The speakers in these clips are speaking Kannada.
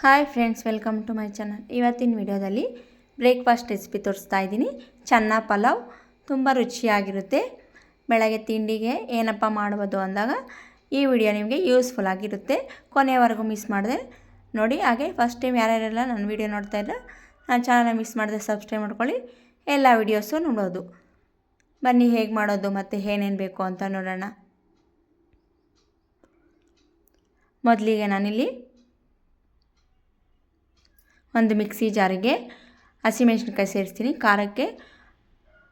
Hi friends, welcome to my channel. ಇವತ್ತಿನ ವಿಡಿಯೋದಲ್ಲಿ ಬ್ರೇಕ್ಫಾಸ್ಟ್ ರೆಸಿಪಿ ತೋರಿಸ್ತಾ ಇದ್ದೀನಿ. ಚೆನ್ನ ಪಲಾವ್ ತುಂಬ ರುಚಿಯಾಗಿರುತ್ತೆ. ಬೆಳಗ್ಗೆ ತಿಂಡಿಗೆ ಏನಪ್ಪ ಮಾಡ್ಬೋದು ಅಂದಾಗ ಈ ವಿಡಿಯೋ ನಿಮಗೆ ಯೂಸ್ಫುಲ್ ಆಗಿರುತ್ತೆ. ಕೊನೆಯವರೆಗೂ ಮಿಸ್ ಮಾಡಿದೆ ನೋಡಿ. ಹಾಗೆ ಫಸ್ಟ್ ಟೈಮ್ ಯಾರ್ಯಾರೆಲ್ಲ ನನ್ನ ವಿಡಿಯೋ ನೋಡ್ತಾ ಇದ್ದರೆ ನನ್ನ ಚಾನಲ್ನ ಮಿಸ್ ಮಾಡಿದೆ ಸಬ್ಸ್ಕ್ರೈಬ್ ಮಾಡ್ಕೊಳ್ಳಿ. ಎಲ್ಲ ವಿಡಿಯೋಸು ನೋಡೋದು. ಬನ್ನಿ ಹೇಗೆ ಮಾಡೋದು ಮತ್ತು ಏನೇನು ಬೇಕು ಅಂತ ನೋಡೋಣ. ಮೊದಲಿಗೆ ನಾನಿಲ್ಲಿ ಒಂದು ಮಿಕ್ಸಿ ಜಾರಿಗೆ ಹಸಿಮೆಣ್ಸಿನ್ಕಾಯಿ ಸೇರಿಸ್ತೀನಿ. ಖಾರಕ್ಕೆ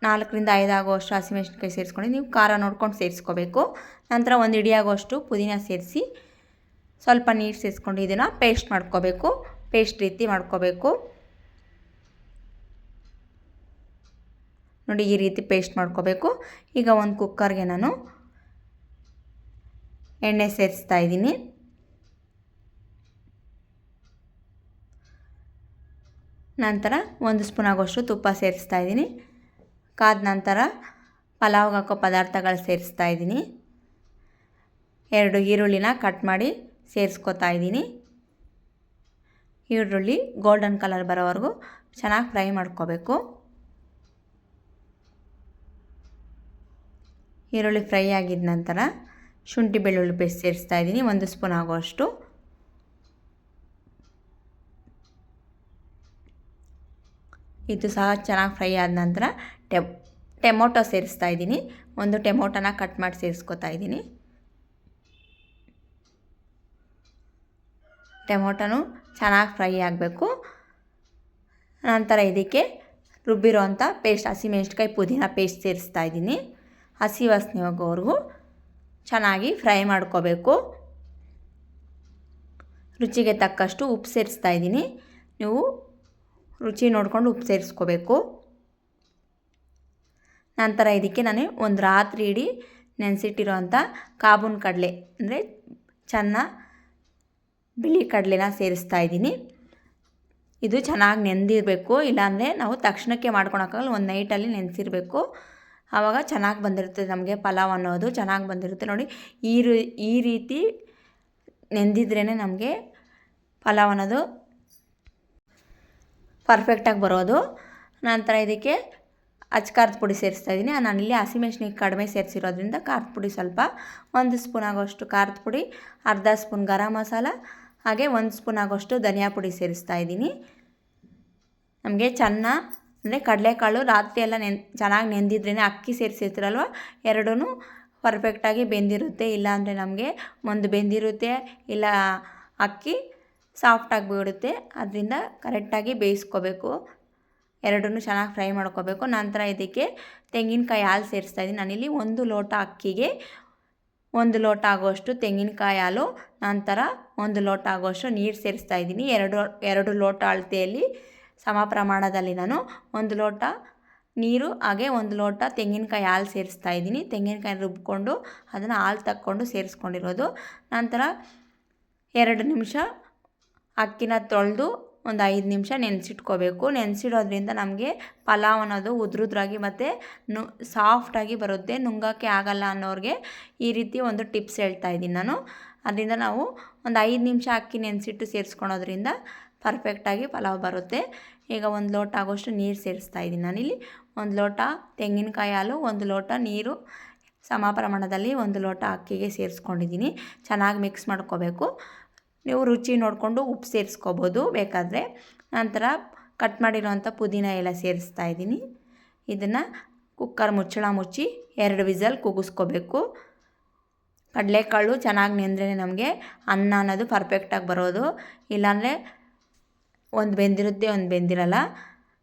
4ರಿಂದ 5 ಆಗುವಷ್ಟು ಹಸಿಮೆಣ್ಸಿನ್ಕಾಯಿ ಸೇರಿಸ್ಕೊಂಡು ನೀವು ಖಾರ ನೋಡ್ಕೊಂಡು ಸೇರಿಸ್ಕೋಬೇಕು. ನಂತರ ಒಂದು ಇಡಿಯಾಗುವಷ್ಟು ಪುದೀನ ಸೇರಿಸಿ ಸ್ವಲ್ಪ ನೀರು ಸೇರಿಸ್ಕೊಂಡು ಇದನ್ನು ಪೇಸ್ಟ್ ಮಾಡ್ಕೋಬೇಕು. ಪೇಸ್ಟ್ ರೀತಿ ಮಾಡ್ಕೋಬೇಕು ನೋಡಿ, ಈ ರೀತಿ ಪೇಸ್ಟ್ ಮಾಡ್ಕೋಬೇಕು. ಈಗ ಒಂದು ಕುಕ್ಕರ್ಗೆ ನಾನು ಎಣ್ಣೆ ಸೇರಿಸ್ತಾ ಇದ್ದೀನಿ. ನಂತರ 1 ಸ್ಪೂನ್ ಆಗೋಷ್ಟು ತುಪ್ಪ ಸೇರಿಸ್ತಾ ಇದ್ದೀನಿ. ಕಾದ ನಂತರ ಪಲಾವ್ಗೆ ಹಾಕೋ ಪದಾರ್ಥಗಳು ಸೇರಿಸ್ತಾ ಇದ್ದೀನಿ. 2 ಈರುಳ್ಳಿನ ಕಟ್ ಮಾಡಿ ಸೇರಿಸ್ಕೊತಾ ಇದ್ದೀನಿ. ಈರುಳ್ಳಿ ಗೋಲ್ಡನ್ ಕಲರ್ ಬರೋವರೆಗೂ ಚೆನ್ನಾಗಿ ಫ್ರೈ ಮಾಡ್ಕೋಬೇಕು. ಈರುಳ್ಳಿ ಫ್ರೈ ಆಗಿದ ನಂತರ ಶುಂಠಿ ಬೆಳ್ಳುಳ್ಳಿ ಪೇಸ್ಟ್ ಸೇರಿಸ್ತಾ ಇದ್ದೀನಿ 1 ಸ್ಪೂನ್ ಆಗೋಷ್ಟು. ಇದು ಸಹ ಚೆನ್ನಾಗಿ ಫ್ರೈ ಆದ ನಂತರ ಟೊಮೊಟೊ ಸೇರಿಸ್ತಾ ಇದ್ದೀನಿ. 1 ಟೊಮೊಟೊನ ಕಟ್ ಮಾಡಿ ಸೇರಿಸ್ಕೊತಾ ಇದ್ದೀನಿ. ಟೊಮೊಟೊನು ಚೆನ್ನಾಗಿ ಫ್ರೈ ಆಗಬೇಕು. ನಂತರ ಇದಕ್ಕೆ ರುಬ್ಬಿರೋ ಅಂಥ ಪೇಸ್ಟ್ ಹಸಿಮೆಣ್ಸಿನ್ಕಾಯಿ ಪುದೀನ ಪೇಸ್ಟ್ ಸೇರಿಸ್ತಾ ಇದ್ದೀನಿ. ಹಸಿ ವಾಸನೆ ಹೋಗೋವರೆಗೂ ಚೆನ್ನಾಗಿ ಫ್ರೈ ಮಾಡ್ಕೋಬೇಕು. ರುಚಿಗೆ ತಕ್ಕಷ್ಟು ಉಪ್ಪು ಸೇರಿಸ್ತಾ ಇದ್ದೀನಿ. ನೀವು ರುಚಿ ನೋಡಿಕೊಂಡು ಉಪ್ಪು ಸೇರಿಸ್ಕೋಬೇಕು. ನಂತರ ಇದಕ್ಕೆ ನಾನು ಒಂದು ರಾತ್ರಿ ಇಡೀ ನೆನೆಸಿಟ್ಟಿರೋ ಅಂಥ ಕಾಬೂನ್ ಕಡಲೆ ಅಂದರೆ ಚೆನ್ನ ಬಿಳಿ ಕಡಲೆನ ಸೇರಿಸ್ತಾ ಇದ್ದೀನಿ. ಇದು ಚೆನ್ನಾಗಿ ನೆಂದಿರಬೇಕು, ಇಲ್ಲಾಂದರೆ ನಾವು ತಕ್ಷಣಕ್ಕೆ ಮಾಡ್ಕೊಳಕ್ಕಾಗಲ್ಲ. ಒಂದು ನೈಟಲ್ಲಿ ನೆನೆಸಿರಬೇಕು, ಆವಾಗ ಚೆನ್ನಾಗಿ ಬಂದಿರುತ್ತೆ. ನಮಗೆ ಪಲಾವ್ ಅನ್ನೋದು ಚೆನ್ನಾಗಿ ಬಂದಿರುತ್ತೆ ನೋಡಿ. ಈ ರೀತಿ ನೆಂದಿದ್ರೇ ನಮಗೆ ಪಲಾವ್ ಅನ್ನೋದು ಪರ್ಫೆಕ್ಟಾಗಿ ಬರೋದು. ನಂತರ ಇದಕ್ಕೆ ಖಾರದ ಪುಡಿ ಸೇರಿಸ್ತಾ ಇದ್ದೀನಿ. ನಾನಿಲ್ಲಿ ಹಸಿಮೆಣ್ಸಿನ್ಕಾಯಿ ಕಡಿಮೆ ಸೇರಿಸಿರೋದ್ರಿಂದ ಖಾರದ ಪುಡಿ ಸ್ವಲ್ಪ 1 ಸ್ಪೂನ್ ಆಗೋಷ್ಟು ಖಾರದ ಪುಡಿ, ಅರ್ಧ ಸ್ಪೂನ್ ಗರಂ ಮಸಾಲ, ಹಾಗೆ 1 ಸ್ಪೂನ್ ಆಗೋಷ್ಟು ಧನಿಯಾ ಪುಡಿ ಸೇರಿಸ್ತಾ ಇದ್ದೀನಿ. ನಮಗೆ ಚೆನ್ನ ಅಂದರೆ ಕಡಲೆಕಾಳು ರಾತ್ರಿ ಎಲ್ಲ ಚೆನ್ನಾಗಿ ನೆಂದಿದ್ರೇ ಅಕ್ಕಿ ಸೇರಿಸಿರ್ತೀರಲ್ವ, ಎರಡೂ ಪರ್ಫೆಕ್ಟಾಗಿ ಬೆಂದಿರುತ್ತೆ. ಇಲ್ಲಾಂದರೆ ನಮಗೆ ಒಂದು ಬೆಂದಿರುತ್ತೆ, ಇಲ್ಲ ಅಕ್ಕಿ ಸಾಫ್ಟಾಗಿ ಬಿಡುತ್ತೆ. ಅದರಿಂದ ಕರೆಕ್ಟಾಗಿ ಬೇಯಿಸ್ಕೋಬೇಕು. ಎರಡೂ ಚೆನ್ನಾಗಿ ಫ್ರೈ ಮಾಡ್ಕೋಬೇಕು. ನಂತರ ಇದಕ್ಕೆ ತೆಂಗಿನಕಾಯಿ ಹಾಲು ಸೇರಿಸ್ತಾ ಇದ್ದೀನಿ. ನಾನಿಲ್ಲಿ 1 ಲೋಟ ಅಕ್ಕಿಗೆ 1 ಲೋಟ ಆಗೋಷ್ಟು ತೆಂಗಿನಕಾಯಿ ಹಾಲು, ನಂತರ 1 ಲೋಟ ಆಗೋಷ್ಟು ನೀರು ಸೇರಿಸ್ತಾ ಇದ್ದೀನಿ. 2 ಲೋಟ ಅಳತೆಯಲ್ಲಿ ಸಮ ಪ್ರಮಾಣದಲ್ಲಿ ನಾನು 1 ಲೋಟ ನೀರು ಹಾಗೆ 1 ಲೋಟ ತೆಂಗಿನಕಾಯಿ ಹಾಲು ಸೇರಿಸ್ತಾ ಇದ್ದೀನಿ. ತೆಂಗಿನಕಾಯಿ ರುಬ್ಕೊಂಡು ಅದನ್ನು ಹಾಲು ತಕ್ಕೊಂಡು ಸೇರಿಸ್ಕೊಂಡಿರೋದು. ನಂತರ 2 ನಿಮಿಷ ಅಕ್ಕಿನ ತೊಳೆದು ಒಂದು 5 ನಿಮಿಷ ನೆನೆಸಿಟ್ಕೋಬೇಕು. ನೆನೆಸಿಡೋದ್ರಿಂದ ನಮಗೆ ಪಲಾವ್ ಅನ್ನೋದು ಉದ್ರುದ್ರಾಗಿ ಮತ್ತು ಸಾಫ್ಟಾಗಿ ಬರುತ್ತೆ. ನುಂಗೋಕ್ಕೆ ಆಗಲ್ಲ ಅನ್ನೋರಿಗೆ ಈ ರೀತಿ ಒಂದು ಟಿಪ್ಸ್ ಹೇಳ್ತಾ ಇದ್ದೀನಿ ನಾನು. ಅದರಿಂದ ನಾವು ಒಂದು 5 ನಿಮಿಷ ಅಕ್ಕಿ ನೆನೆಸಿಟ್ಟು ಸೇರಿಸ್ಕೊಳೋದ್ರಿಂದ ಪರ್ಫೆಕ್ಟಾಗಿ ಪಲಾವ್ ಬರುತ್ತೆ. ಈಗ 1 ಲೋಟ ಆಗೋಷ್ಟು ನೀರು ಸೇರಿಸ್ತಾ ಇದ್ದೀನಿ. ನಾನಿಲ್ಲಿ 1 ಲೋಟ ತೆಂಗಿನಕಾಯಿ ಹಾಲು, 1 ಲೋಟ ನೀರು ಸಮ ಪ್ರಮಾಣದಲ್ಲಿ 1 ಲೋಟ ಅಕ್ಕಿಗೆ ಸೇರಿಸ್ಕೊಂಡಿದ್ದೀನಿ. ಚೆನ್ನಾಗಿ ಮಿಕ್ಸ್ ಮಾಡ್ಕೋಬೇಕು. ನೀವು ರುಚಿ ನೋಡಿಕೊಂಡು ಉಪ್ಪು ಸೇರಿಸ್ಕೋಬೋದು ಬೇಕಾದರೆ. ನಂತರ ಕಟ್ ಮಾಡಿರೋವಂಥ ಪುದೀನ ಎಲ್ಲ ಸೇರಿಸ್ತಾ ಇದ್ದೀನಿ. ಇದನ್ನು ಕುಕ್ಕರ್ ಮುಚ್ಚಳ ಮುಚ್ಚಿ 2 ವಿಸಲ್ ಕೂಗಿಸ್ಕೋಬೇಕು. ಕಡಲೆಕಾಳು ಚೆನ್ನಾಗಿ ನೆಂದ್ರೆ ನಮಗೆ ಅನ್ನ ಅನ್ನೋದು ಪರ್ಫೆಕ್ಟಾಗಿ ಬರೋದು. ಇಲ್ಲಾಂದರೆ ಒಂದು ಬೆಂದಿರುತ್ತೆ, ಒಂದು ಬೆಂದಿರಲ್ಲ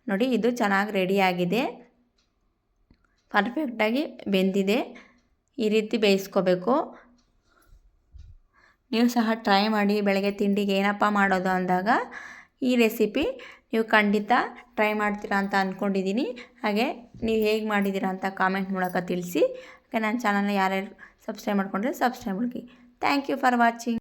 ನೋಡಿ. ಇದು ಚೆನ್ನಾಗಿ ರೆಡಿಯಾಗಿದೆ, ಪರ್ಫೆಕ್ಟಾಗಿ ಬೆಂದಿದೆ. ಈ ರೀತಿ ಬೇಯಿಸ್ಕೋಬೇಕು. ನೀವು ಸಹ ಟ್ರೈ ಮಾಡಿ. ಬೆಳಗ್ಗೆ ತಿಂಡಿಗೆ ಏನಪ್ಪ ಮಾಡೋದು ಅಂದಾಗ ಈ ರೆಸಿಪಿ ನೀವು ಖಂಡಿತ ಟ್ರೈ ಮಾಡ್ತೀರಾ ಅಂತ ಅಂದ್ಕೊಂಡಿದ್ದೀನಿ. ಹಾಗೆ ನೀವು ಹೇಗೆ ಮಾಡಿದ್ದೀರಾ ಅಂತ ಕಾಮೆಂಟ್ ಮೂಲಕ ತಿಳಿಸಿ. ಹಾಗೆ ನನ್ನ ಚಾನಲ್ನ ಯಾರ್ಯಾರು ಸಬ್ಸ್ಕ್ರೈಬ್ ಮಾಡ್ಕೊಂಡ್ರೆ ಸಬ್ಸ್ಕ್ರೈಬ್ ಮಾಡಿ. Thank you for watching.